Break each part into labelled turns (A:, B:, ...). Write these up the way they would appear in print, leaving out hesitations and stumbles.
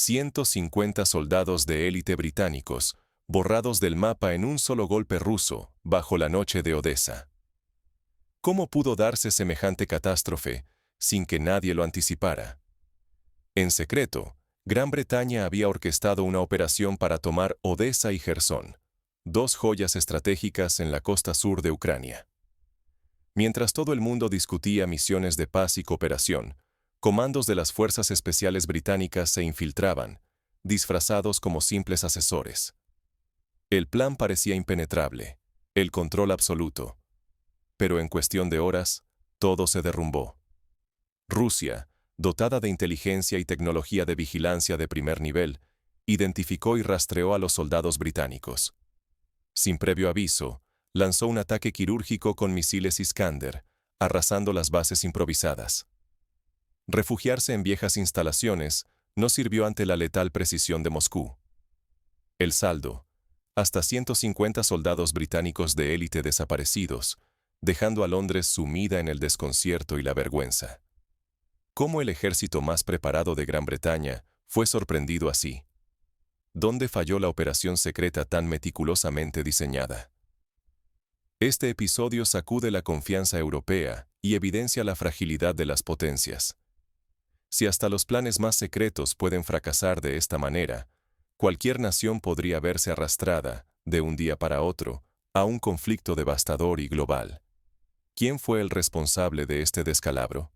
A: 150 soldados de élite británicos, borrados del mapa en un solo golpe ruso, bajo la noche de Odesa. ¿Cómo pudo darse semejante catástrofe sin que nadie lo anticipara? En secreto, Gran Bretaña había orquestado una operación para tomar Odesa y Jersón, dos joyas estratégicas en la costa sur de Ucrania. Mientras todo el mundo discutía misiones de paz y cooperación, comandos de las fuerzas especiales británicas se infiltraban, disfrazados como simples asesores. El plan parecía impenetrable, el control absoluto. Pero en cuestión de horas, todo se derrumbó. Rusia, dotada de inteligencia y tecnología de vigilancia de primer nivel, identificó y rastreó a los soldados británicos. Sin previo aviso, lanzó un ataque quirúrgico con misiles Iskander, arrasando las bases improvisadas. Refugiarse en viejas instalaciones no sirvió ante la letal precisión de Moscú. El saldo: hasta 150 soldados británicos de élite desaparecidos, dejando a Londres sumida en el desconcierto y la vergüenza. ¿Cómo el ejército más preparado de Gran Bretaña fue sorprendido así? ¿Dónde falló la operación secreta tan meticulosamente diseñada? Este episodio sacude la confianza europea y evidencia la fragilidad de las potencias. Si hasta los planes más secretos pueden fracasar de esta manera, cualquier nación podría verse arrastrada, de un día para otro, a un conflicto devastador y global. ¿Quién fue el responsable de este descalabro?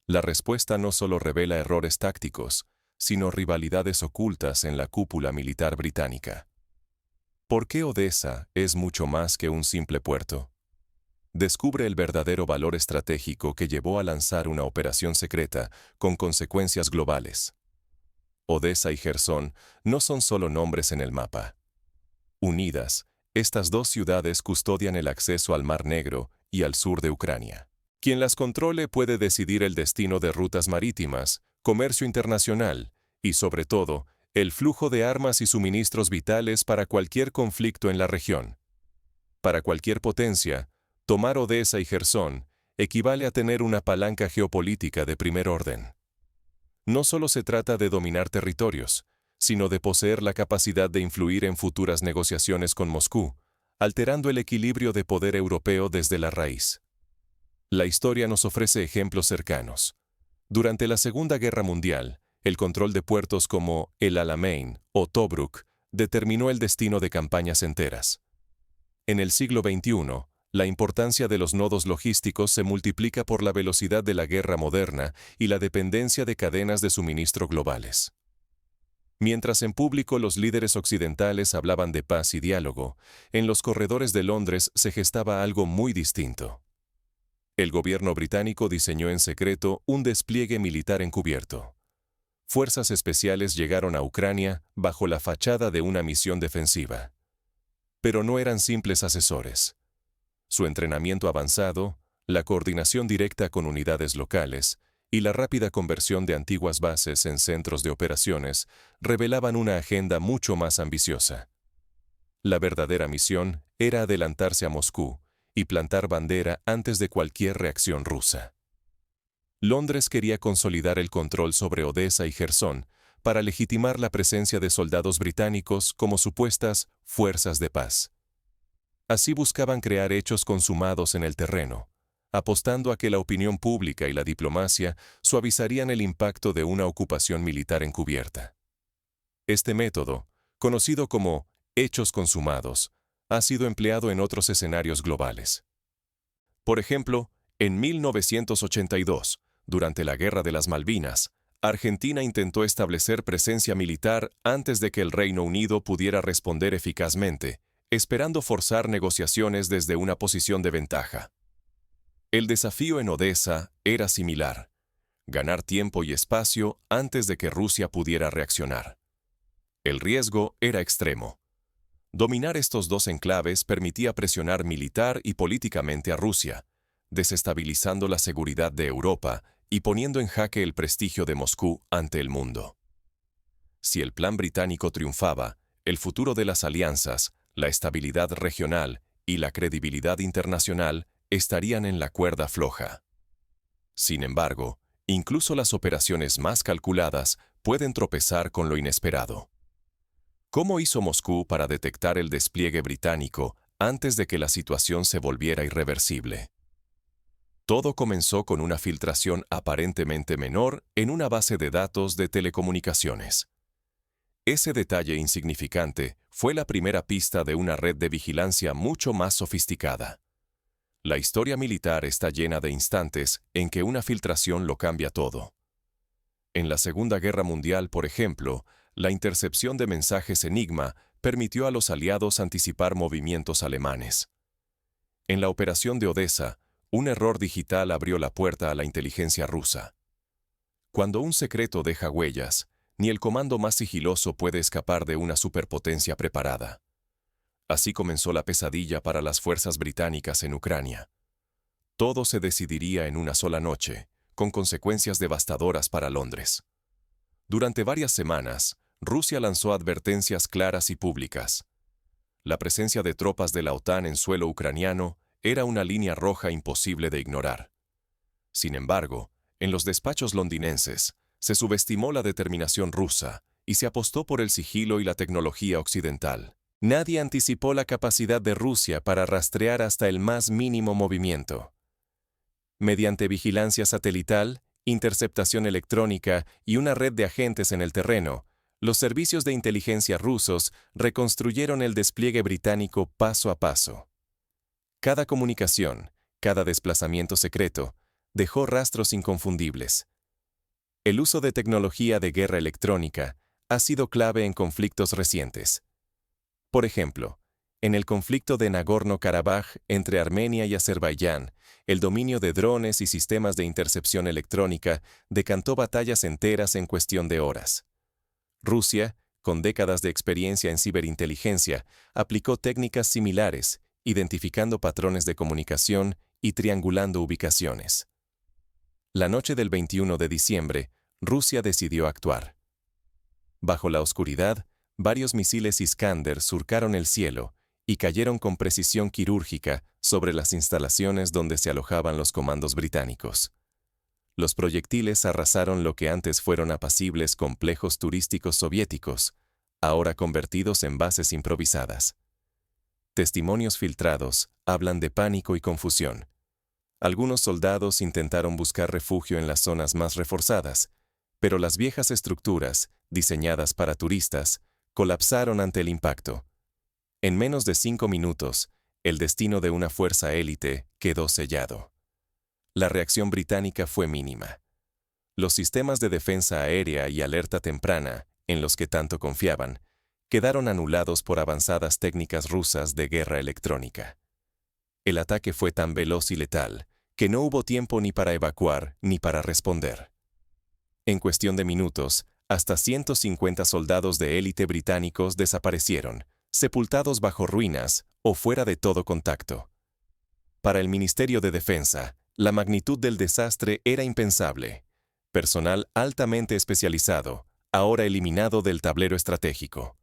A: La respuesta no solo revela errores tácticos, sino rivalidades ocultas en la cúpula militar británica. ¿Por qué Odesa es mucho más que un simple puerto? Descubre el verdadero valor estratégico que llevó a lanzar una operación secreta con consecuencias globales. Odesa y Jersón no son solo nombres en el mapa. Unidas, estas dos ciudades custodian el acceso al Mar Negro y al sur de Ucrania. Quien las controle puede decidir el destino de rutas marítimas, comercio internacional y, sobre todo, el flujo de armas y suministros vitales para cualquier conflicto en la región. Para cualquier potencia, tomar Odesa y Jersón equivale a tener una palanca geopolítica de primer orden. No solo se trata de dominar territorios, sino de poseer la capacidad de influir en futuras negociaciones con Moscú, alterando el equilibrio de poder europeo desde la raíz. La historia nos ofrece ejemplos cercanos. Durante la Segunda Guerra Mundial, el control de puertos como el Alamein o Tobruk determinó el destino de campañas enteras. En el siglo XXI, la importancia de los nodos logísticos se multiplica por la velocidad de la guerra moderna y la dependencia de cadenas de suministro globales. Mientras en público los líderes occidentales hablaban de paz y diálogo, en los corredores de Londres se gestaba algo muy distinto. El gobierno británico diseñó en secreto un despliegue militar encubierto. Fuerzas especiales llegaron a Ucrania bajo la fachada de una misión defensiva. Pero no eran simples asesores. Su entrenamiento avanzado, la coordinación directa con unidades locales y la rápida conversión de antiguas bases en centros de operaciones revelaban una agenda mucho más ambiciosa. La verdadera misión era adelantarse a Moscú y plantar bandera antes de cualquier reacción rusa. Londres quería consolidar el control sobre Odesa y Jersón para legitimar la presencia de soldados británicos como supuestas fuerzas de paz. Así buscaban crear hechos consumados en el terreno, apostando a que la opinión pública y la diplomacia suavizarían el impacto de una ocupación militar encubierta. Este método, conocido como hechos consumados, ha sido empleado en otros escenarios globales. Por ejemplo, en 1982, durante la Guerra de las Malvinas, Argentina intentó establecer presencia militar antes de que el Reino Unido pudiera responder eficazmente, esperando forzar negociaciones desde una posición de ventaja. El desafío en Odesa era similar: ganar tiempo y espacio antes de que Rusia pudiera reaccionar. El riesgo era extremo. Dominar estos dos enclaves permitía presionar militar y políticamente a Rusia, desestabilizando la seguridad de Europa y poniendo en jaque el prestigio de Moscú ante el mundo. Si el plan británico triunfaba, el futuro de las alianzas, la estabilidad regional y la credibilidad internacional estarían en la cuerda floja. Sin embargo, incluso las operaciones más calculadas pueden tropezar con lo inesperado. ¿Cómo hizo Moscú para detectar el despliegue británico antes de que la situación se volviera irreversible? Todo comenzó con una filtración aparentemente menor en una base de datos de telecomunicaciones. Ese detalle insignificante fue la primera pista de una red de vigilancia mucho más sofisticada. La historia militar está llena de instantes en que una filtración lo cambia todo. En la Segunda Guerra Mundial, por ejemplo, la intercepción de mensajes Enigma permitió a los aliados anticipar movimientos alemanes. En la operación de Odessa, un error digital abrió la puerta a la inteligencia rusa. Cuando un secreto deja huellas, ni el comando más sigiloso puede escapar de una superpotencia preparada. Así comenzó la pesadilla para las fuerzas británicas en Ucrania. Todo se decidiría en una sola noche, con consecuencias devastadoras para Londres. Durante varias semanas, Rusia lanzó advertencias claras y públicas. La presencia de tropas de la OTAN en suelo ucraniano era una línea roja imposible de ignorar. Sin embargo, en los despachos londinenses, se subestimó la determinación rusa y se apostó por el sigilo y la tecnología occidental. Nadie anticipó la capacidad de Rusia para rastrear hasta el más mínimo movimiento. Mediante vigilancia satelital, interceptación electrónica y una red de agentes en el terreno, los servicios de inteligencia rusos reconstruyeron el despliegue británico paso a paso. Cada comunicación, cada desplazamiento secreto, dejó rastros inconfundibles. El uso de tecnología de guerra electrónica ha sido clave en conflictos recientes. Por ejemplo, en el conflicto de Nagorno-Karabaj entre Armenia y Azerbaiyán, el dominio de drones y sistemas de intercepción electrónica decantó batallas enteras en cuestión de horas. Rusia, con décadas de experiencia en ciberinteligencia, aplicó técnicas similares, identificando patrones de comunicación y triangulando ubicaciones. La noche del 21 de diciembre, Rusia decidió actuar. Bajo la oscuridad, varios misiles Iskander surcaron el cielo y cayeron con precisión quirúrgica sobre las instalaciones donde se alojaban los comandos británicos. Los proyectiles arrasaron lo que antes fueron apacibles complejos turísticos soviéticos, ahora convertidos en bases improvisadas. Testimonios filtrados hablan de pánico y confusión. Algunos soldados intentaron buscar refugio en las zonas más reforzadas, pero las viejas estructuras, diseñadas para turistas, colapsaron ante el impacto. En menos de 5 minutos, el destino de una fuerza élite quedó sellado. La reacción británica fue mínima. Los sistemas de defensa aérea y alerta temprana, en los que tanto confiaban, quedaron anulados por avanzadas técnicas rusas de guerra electrónica. El ataque fue tan veloz y letal que no hubo tiempo ni para evacuar ni para responder. En cuestión de minutos, hasta 150 soldados de élite británicos desaparecieron, sepultados bajo ruinas o fuera de todo contacto. Para el Ministerio de Defensa, la magnitud del desastre era impensable. Personal altamente especializado, ahora eliminado del tablero estratégico.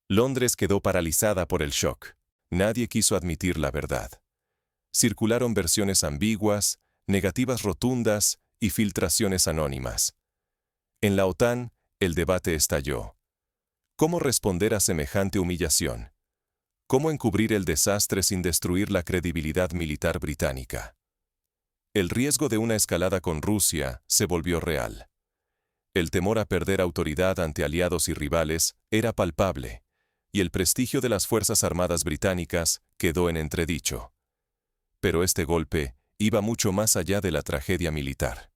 A: Londres quedó paralizada por el shock. Nadie quiso admitir la verdad. Circularon versiones ambiguas, negativas rotundas y filtraciones anónimas. En la OTAN, el debate estalló. ¿Cómo responder a semejante humillación? ¿Cómo encubrir el desastre sin destruir la credibilidad militar británica? El riesgo de una escalada con Rusia se volvió real. El temor a perder autoridad ante aliados y rivales era palpable, y el prestigio de las Fuerzas Armadas británicas quedó en entredicho. Pero este golpe iba mucho más allá de la tragedia militar.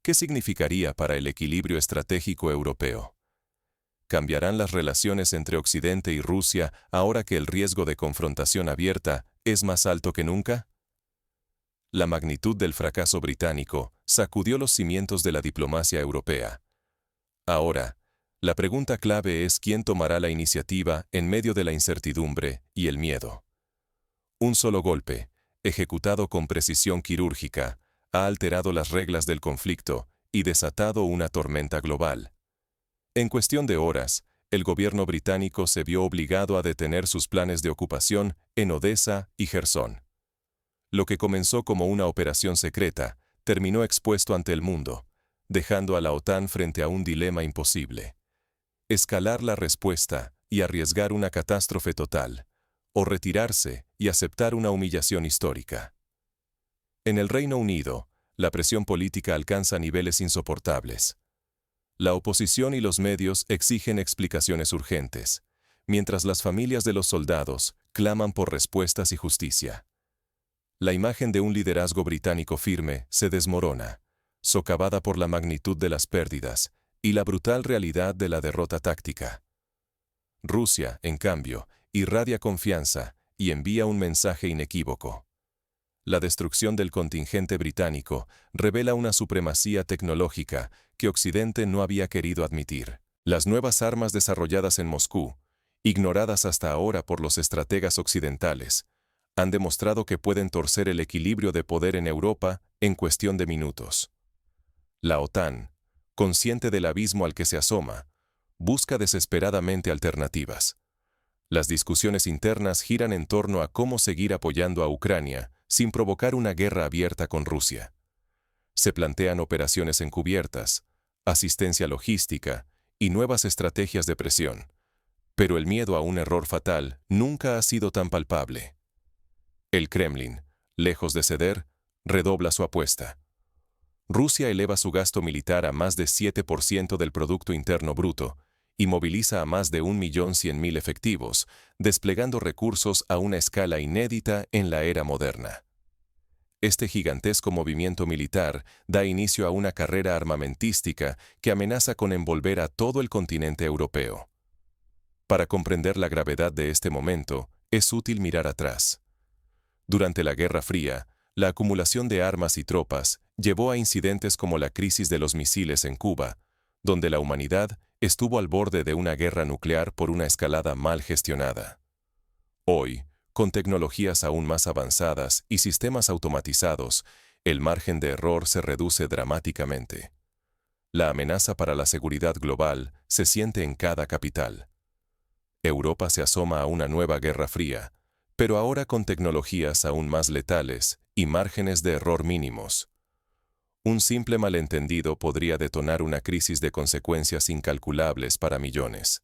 A: ¿Qué significaría para el equilibrio estratégico europeo? ¿Cambiarán las relaciones entre Occidente y Rusia ahora que el riesgo de confrontación abierta es más alto que nunca? La magnitud del fracaso británico sacudió los cimientos de la diplomacia europea. Ahora, la pregunta clave es quién tomará la iniciativa en medio de la incertidumbre y el miedo. Un solo golpe, ejecutado con precisión quirúrgica, ha alterado las reglas del conflicto y desatado una tormenta global. En cuestión de horas, el gobierno británico se vio obligado a detener sus planes de ocupación en Odessa y Jersón. Lo que comenzó como una operación secreta terminó expuesto ante el mundo, dejando a la OTAN frente a un dilema imposible: escalar la respuesta y arriesgar una catástrofe total, o retirarse y aceptar una humillación histórica. En el Reino Unido, la presión política alcanza niveles insoportables. La oposición y los medios exigen explicaciones urgentes, mientras las familias de los soldados claman por respuestas y justicia. La imagen de un liderazgo británico firme se desmorona, socavada por la magnitud de las pérdidas y la brutal realidad de la derrota táctica. Rusia, en cambio, irradia confianza y envía un mensaje inequívoco. La destrucción del contingente británico revela una supremacía tecnológica que Occidente no había querido admitir. Las nuevas armas desarrolladas en Moscú, ignoradas hasta ahora por los estrategas occidentales, han demostrado que pueden torcer el equilibrio de poder en Europa en cuestión de minutos. La OTAN, consciente del abismo al que se asoma, busca desesperadamente alternativas. Las discusiones internas giran en torno a cómo seguir apoyando a Ucrania sin provocar una guerra abierta con Rusia. Se plantean operaciones encubiertas, asistencia logística y nuevas estrategias de presión. Pero el miedo a un error fatal nunca ha sido tan palpable. El Kremlin, lejos de ceder, redobla su apuesta. Rusia eleva su gasto militar a más de 7% del Producto Interno Bruto y moviliza a más de 1.100.000 efectivos, desplegando recursos a una escala inédita en la era moderna. Este gigantesco movimiento militar da inicio a una carrera armamentística que amenaza con envolver a todo el continente europeo. Para comprender la gravedad de este momento, es útil mirar atrás. Durante la Guerra Fría, la acumulación de armas y tropas llevó a incidentes como la crisis de los misiles en Cuba, donde la humanidad estuvo al borde de una guerra nuclear por una escalada mal gestionada. Hoy, con tecnologías aún más avanzadas y sistemas automatizados, el margen de error se reduce dramáticamente. La amenaza para la seguridad global se siente en cada capital. Europa se asoma a una nueva Guerra Fría, pero ahora con tecnologías aún más letales y márgenes de error mínimos. Un simple malentendido podría detonar una crisis de consecuencias incalculables para millones.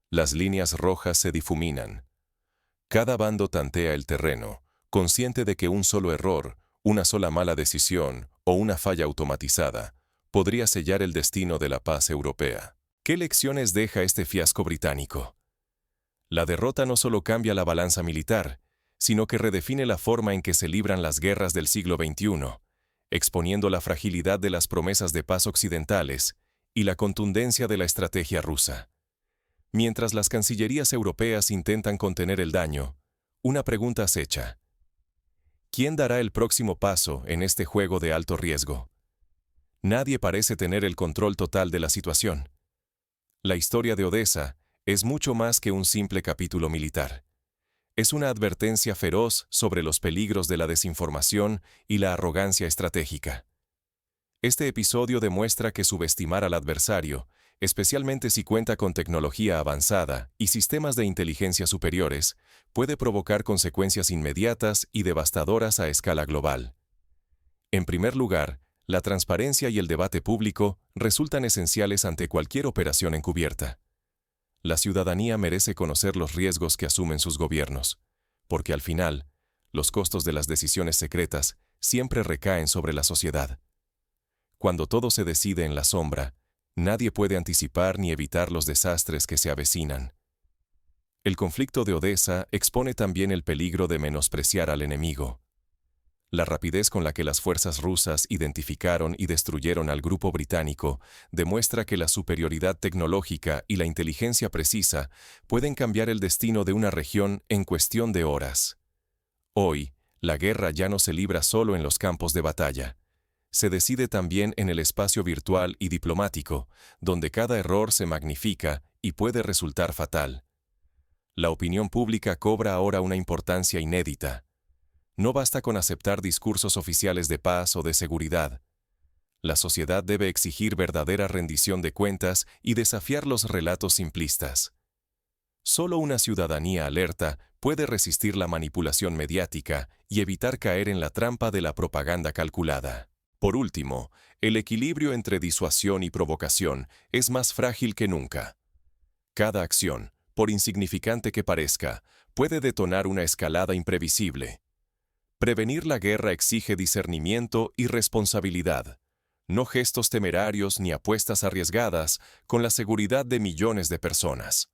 A: Las líneas rojas se difuminan. Cada bando tantea el terreno, consciente de que un solo error, una sola mala decisión o una falla automatizada podría sellar el destino de la paz europea. ¿Qué lecciones deja este fiasco británico? La derrota no solo cambia la balanza militar, sino que redefine la forma en que se libran las guerras del siglo XXI, exponiendo la fragilidad de las promesas de paz occidentales y la contundencia de la estrategia rusa. Mientras las cancillerías europeas intentan contener el daño, una pregunta acecha: ¿quién dará el próximo paso en este juego de alto riesgo? Nadie parece tener el control total de la situación. La historia de Odessa es mucho más que un simple capítulo militar. Es una advertencia feroz sobre los peligros de la desinformación y la arrogancia estratégica. Este episodio demuestra que subestimar al adversario, especialmente si cuenta con tecnología avanzada y sistemas de inteligencia superiores, puede provocar consecuencias inmediatas y devastadoras a escala global. En primer lugar, la transparencia y el debate público resultan esenciales ante cualquier operación encubierta. La ciudadanía merece conocer los riesgos que asumen sus gobiernos, porque al final, los costos de las decisiones secretas siempre recaen sobre la sociedad. Cuando todo se decide en la sombra, nadie puede anticipar ni evitar los desastres que se avecinan. El conflicto de Odessa expone también el peligro de menospreciar al enemigo. La rapidez con la que las fuerzas rusas identificaron y destruyeron al grupo británico demuestra que la superioridad tecnológica y la inteligencia precisa pueden cambiar el destino de una región en cuestión de horas. Hoy, la guerra ya no se libra solo en los campos de batalla. Se decide también en el espacio virtual y diplomático, donde cada error se magnifica y puede resultar fatal. La opinión pública cobra ahora una importancia inédita. No basta con aceptar discursos oficiales de paz o de seguridad. La sociedad debe exigir verdadera rendición de cuentas y desafiar los relatos simplistas. Solo una ciudadanía alerta puede resistir la manipulación mediática y evitar caer en la trampa de la propaganda calculada. Por último, el equilibrio entre disuasión y provocación es más frágil que nunca. Cada acción, por insignificante que parezca, puede detonar una escalada imprevisible. Prevenir la guerra exige discernimiento y responsabilidad, no gestos temerarios ni apuestas arriesgadas con la seguridad de millones de personas.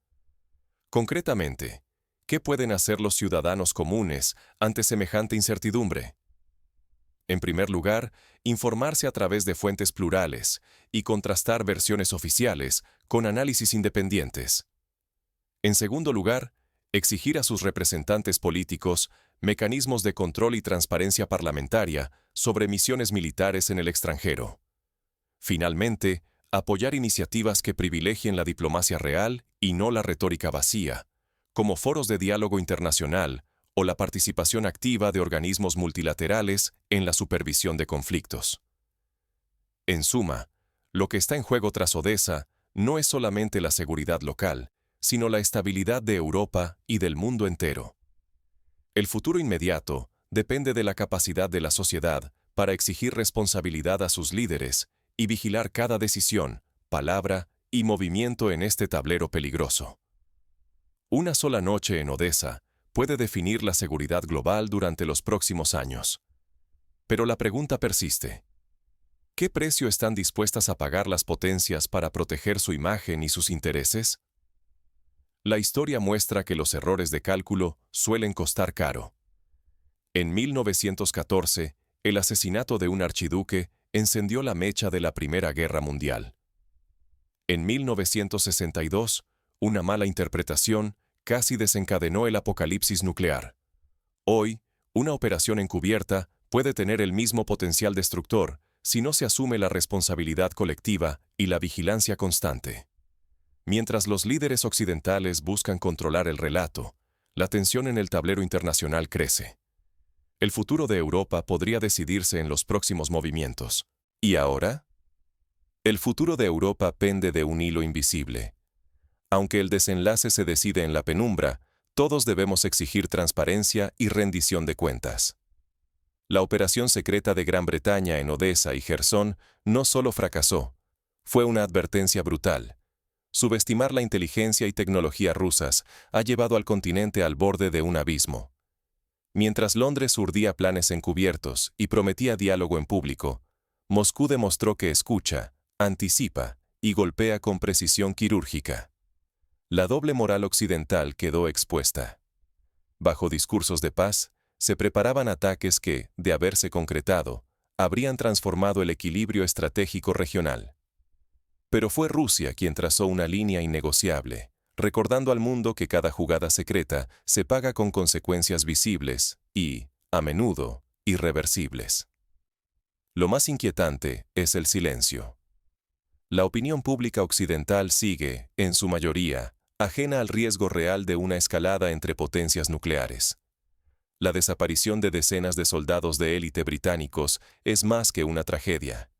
A: Concretamente, ¿qué pueden hacer los ciudadanos comunes ante semejante incertidumbre? En primer lugar, informarse a través de fuentes plurales y contrastar versiones oficiales con análisis independientes. En segundo lugar, exigir a sus representantes políticos mecanismos de control y transparencia parlamentaria sobre misiones militares en el extranjero. Finalmente, apoyar iniciativas que privilegien la diplomacia real y no la retórica vacía, como foros de diálogo internacional o la participación activa de organismos multilaterales en la supervisión de conflictos. En suma, lo que está en juego tras Odesa no es solamente la seguridad local, sino la estabilidad de Europa y del mundo entero. El futuro inmediato depende de la capacidad de la sociedad para exigir responsabilidad a sus líderes y vigilar cada decisión, palabra y movimiento en este tablero peligroso. Una sola noche en Odesa puede definir la seguridad global durante los próximos años. Pero la pregunta persiste. ¿Qué precio están dispuestas a pagar las potencias para proteger su imagen y sus intereses? La historia muestra que los errores de cálculo suelen costar caro. En 1914, el asesinato de un archiduque encendió la mecha de la Primera Guerra Mundial. En 1962, una mala interpretación casi desencadenó el apocalipsis nuclear. Hoy, una operación encubierta puede tener el mismo potencial destructor si no se asume la responsabilidad colectiva y la vigilancia constante. Mientras los líderes occidentales buscan controlar el relato, la tensión en el tablero internacional crece. El futuro de Europa podría decidirse en los próximos movimientos. ¿Y ahora? El futuro de Europa pende de un hilo invisible. Aunque el desenlace se decide en la penumbra, todos debemos exigir transparencia y rendición de cuentas. La operación secreta de Gran Bretaña en Odesa y Jersón no solo fracasó, fue una advertencia brutal. Subestimar la inteligencia y tecnología rusas ha llevado al continente al borde de un abismo. Mientras Londres urdía planes encubiertos y prometía diálogo en público, Moscú demostró que escucha, anticipa y golpea con precisión quirúrgica. La doble moral occidental quedó expuesta. Bajo discursos de paz, se preparaban ataques que, de haberse concretado, habrían transformado el equilibrio estratégico regional. Pero fue Rusia quien trazó una línea innegociable, recordando al mundo que cada jugada secreta se paga con consecuencias visibles y, a menudo, irreversibles. Lo más inquietante es el silencio. La opinión pública occidental sigue, en su mayoría, ajena al riesgo real de una escalada entre potencias nucleares. La desaparición de decenas de soldados de élite británicos es más que una tragedia.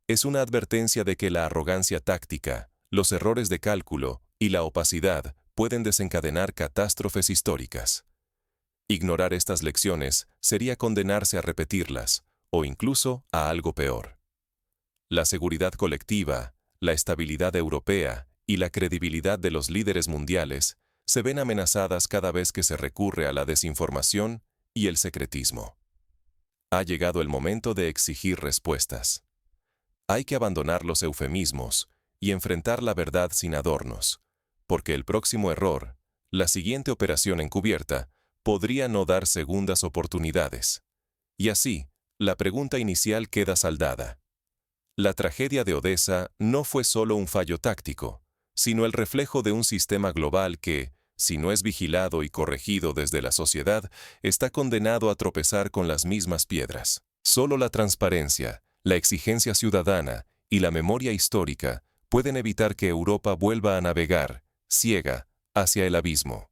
A: Es una advertencia de que la arrogancia táctica, los errores de cálculo y la opacidad pueden desencadenar catástrofes históricas. Ignorar estas lecciones sería condenarse a repetirlas, o incluso a algo peor. La seguridad colectiva, la estabilidad europea y la credibilidad de los líderes mundiales se ven amenazadas cada vez que se recurre a la desinformación y el secretismo. Ha llegado el momento de exigir respuestas. Hay que abandonar los eufemismos y enfrentar la verdad sin adornos, porque el próximo error, la siguiente operación encubierta, podría no dar segundas oportunidades. Y así, la pregunta inicial queda saldada. La tragedia de Odesa no fue solo un fallo táctico, sino el reflejo de un sistema global que, si no es vigilado y corregido desde la sociedad, está condenado a tropezar con las mismas piedras. Solo la transparencia, la exigencia ciudadana y la memoria histórica pueden evitar que Europa vuelva a navegar, ciega, hacia el abismo.